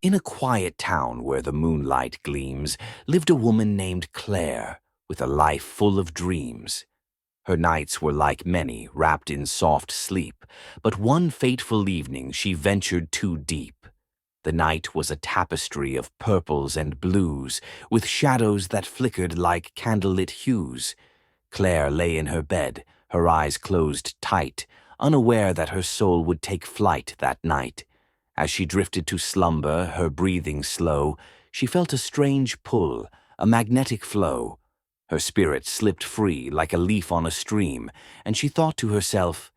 In a quiet town where the moonlight gleams lived a woman named Claire with a life full of dreams. Her nights were like many, wrapped in soft sleep, but one fateful evening she ventured too deep. The night was a tapestry of purples and blues, with shadows that flickered like candlelit hues. Claire lay in her bed, her eyes closed tight, unaware that her soul would take flight that night. As she drifted to slumber, her breathing slow, she felt a strange pull, a magnetic flow. Her spirit slipped free like a leaf on a stream, and she thought to herself,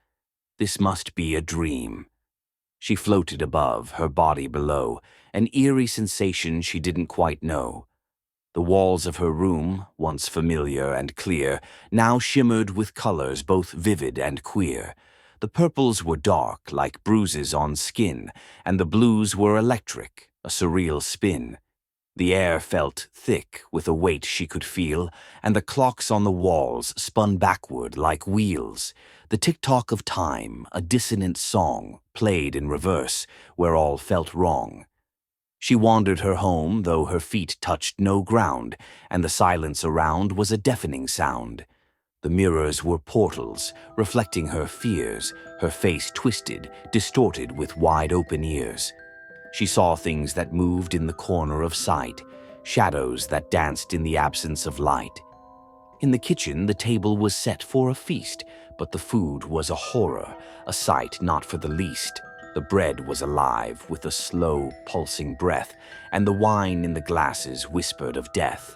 "This must be a dream." She floated above, her body below, an eerie sensation she didn't quite know. The walls of her room, once familiar and clear, now shimmered with colors both vivid and queer. The purples were dark, like bruises on skin, and the blues were electric, a surreal spin. The air felt thick with a weight she could feel, and the clocks on the walls spun backward like wheels. The tick-tock of time, a dissonant song, played in reverse, where all felt wrong. She wandered her home, though her feet touched no ground, and the silence around was a deafening sound. The mirrors were portals, reflecting her fears, her face twisted, distorted with wide-open ears. She saw things that moved in the corner of sight, shadows that danced in the absence of light. In the kitchen, the table was set for a feast, but the food was a horror, a sight not for the least. The bread was alive with a slow, pulsing breath, and the wine in the glasses whispered of death.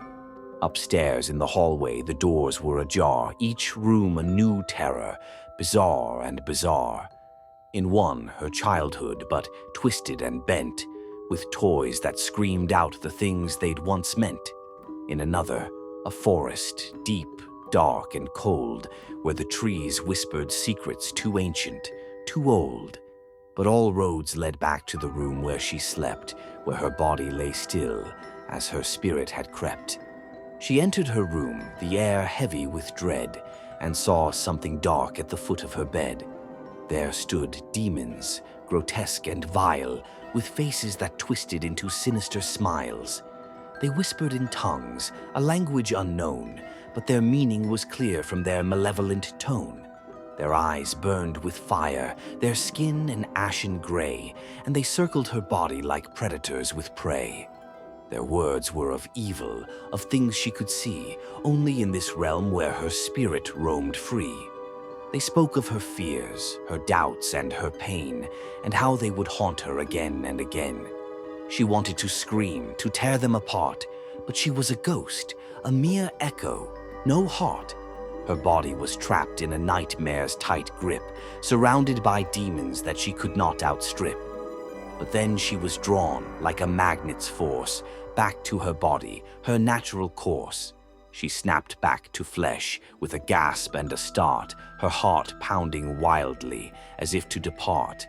Upstairs in the hallway, the doors were ajar, each room a new terror, bizarre and bizarre. In one, her childhood, but twisted and bent, with toys that screamed out the things they'd once meant. In another, a forest, deep, dark, and cold, where the trees whispered secrets too ancient, too old. But all roads led back to the room where she slept, where her body lay still, as her spirit had crept. She entered her room, the air heavy with dread, and saw something dark at the foot of her bed. There stood demons, grotesque and vile, with faces that twisted into sinister smiles. They whispered in tongues, a language unknown, but their meaning was clear from their malevolent tone. Their eyes burned with fire, their skin an ashen gray, and they circled her body like predators with prey. Their words were of evil, of things she could see, only in this realm where her spirit roamed free. They spoke of her fears, her doubts, and her pain, and how they would haunt her again and again. She wanted to scream, to tear them apart, but she was a ghost, a mere echo, no heart. Her body was trapped in a nightmare's tight grip, surrounded by demons that she could not outstrip. But then she was drawn, like a magnet's force, back to her body, her natural course. She snapped back to flesh with a gasp and a start, her heart pounding wildly, as if to depart.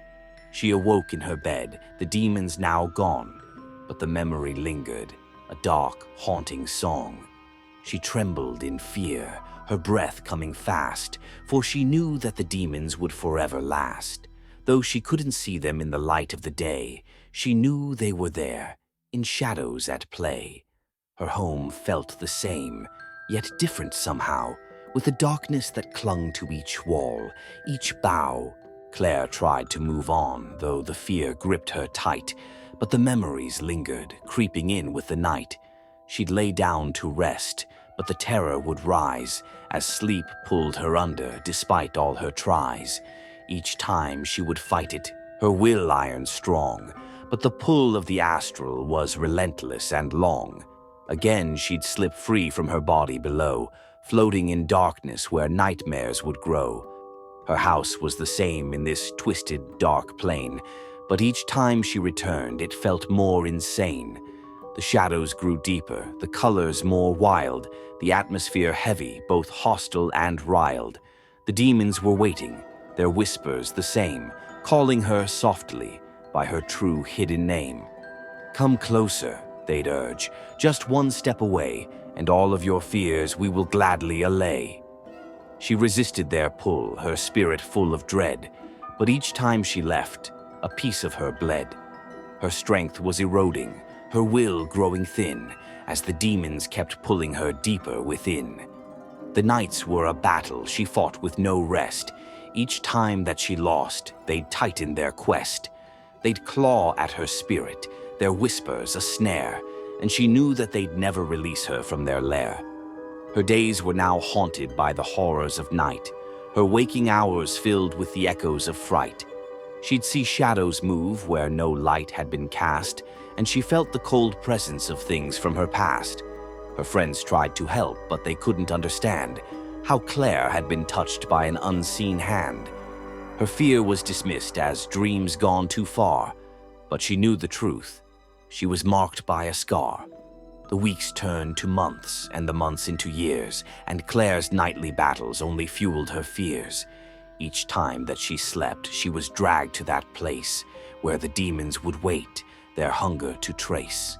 She awoke in her bed, the demons now gone, but the memory lingered, a dark, haunting song. She trembled in fear, her breath coming fast, for she knew that the demons would forever last. Though she couldn't see them in the light of the day, she knew they were there, in shadows at play. Her home felt the same, yet different somehow, with a darkness that clung to each wall, each bough. Claire tried to move on, though the fear gripped her tight, but the memories lingered, creeping in with the night. She'd lay down to rest, but the terror would rise, as sleep pulled her under despite all her tries. Each time she would fight it, her will iron strong, but the pull of the astral was relentless and long. Again she'd slip free from her body below, floating in darkness where nightmares would grow. Her house was the same in this twisted, dark plane, but each time she returned, it felt more insane. The shadows grew deeper, the colors more wild, the atmosphere heavy, both hostile and riled. The demons were waiting, their whispers the same, calling her softly by her true hidden name. "Come closer," they'd urge, "just one step away, and all of your fears we will gladly allay." She resisted their pull, her spirit full of dread, but each time she left, a piece of her bled. Her strength was eroding, her will growing thin, as the demons kept pulling her deeper within. The nights were a battle she fought with no rest. Each time that she lost, they'd tighten their quest. They'd claw at her spirit, their whispers a snare, and she knew that they'd never release her from their lair. Her days were now haunted by the horrors of night, her waking hours filled with the echoes of fright. She'd see shadows move where no light had been cast, and she felt the cold presence of things from her past. Her friends tried to help, but they couldn't understand how Claire had been touched by an unseen hand. Her fear was dismissed as dreams gone too far, but she knew the truth. She was marked by a scar. The weeks turned to months, and the months into years, and Claire's nightly battles only fueled her fears. Each time that she slept, she was dragged to that place where the demons would wait, their hunger to trace.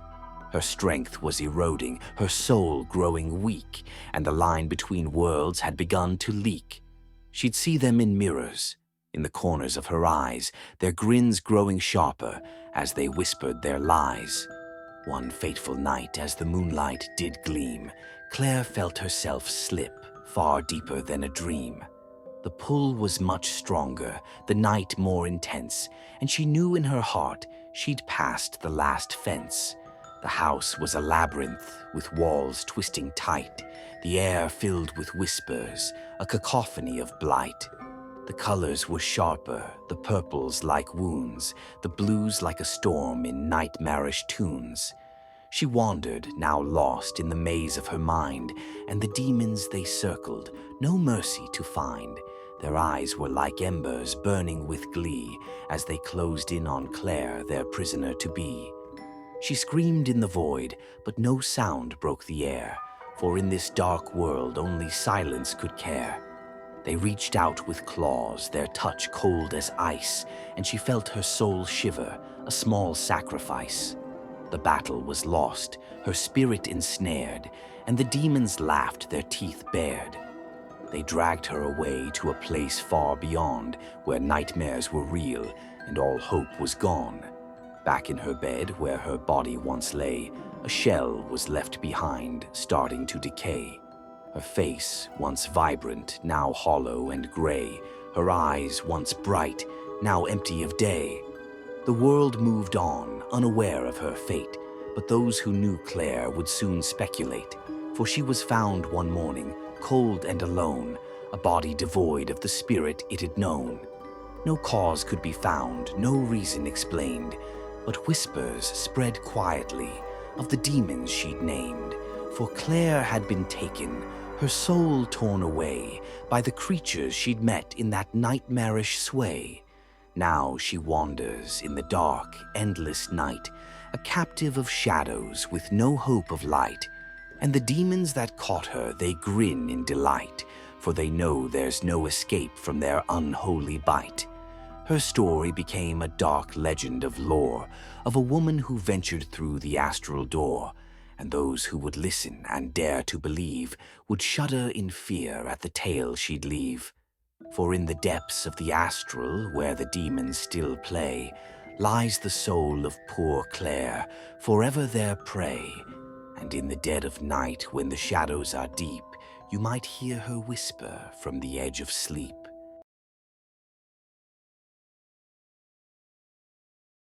Her strength was eroding, her soul growing weak, and the line between worlds had begun to leak. She'd see them in mirrors, in the corners of her eyes, their grins growing sharper as they whispered their lies. One fateful night, as the moonlight did gleam, Claire felt herself slip far deeper than a dream. The pull was much stronger, the night more intense, and she knew in her heart she'd passed the last fence. The house was a labyrinth with walls twisting tight, the air filled with whispers, a cacophony of blight. The colors were sharper, the purples like wounds, the blues like a storm in nightmarish tunes. She wandered, now lost in the maze of her mind, and the demons they circled, no mercy to find. Their eyes were like embers burning with glee as they closed in on Claire, their prisoner to be. She screamed in the void, but no sound broke the air, for in this dark world only silence could care. They reached out with claws, their touch cold as ice, and she felt her soul shiver, a small sacrifice. The battle was lost, her spirit ensnared, and the demons laughed, their teeth bared. They dragged her away to a place far beyond, where nightmares were real and all hope was gone. Back in her bed, where her body once lay, a shell was left behind, starting to decay. Her face, once vibrant, now hollow and gray, her eyes, once bright, now empty of day. The world moved on, unaware of her fate, but those who knew Claire would soon speculate, for she was found one morning, cold and alone, a body devoid of the spirit it had known. No cause could be found, no reason explained, but whispers spread quietly of the demons she'd named, for Claire had been taken, her soul torn away by the creatures she'd met in that nightmarish sway. Now she wanders in the dark, endless night, a captive of shadows with no hope of light. And the demons that caught her, they grin in delight, for they know there's no escape from their unholy bite. Her story became a dark legend of lore, of a woman who ventured through the astral door, and those who would listen and dare to believe would shudder in fear at the tale she'd leave. For in the depths of the astral, where the demons still play, lies the soul of poor Claire, forever their prey. And in the dead of night, when the shadows are deep, you might hear her whisper from the edge of sleep.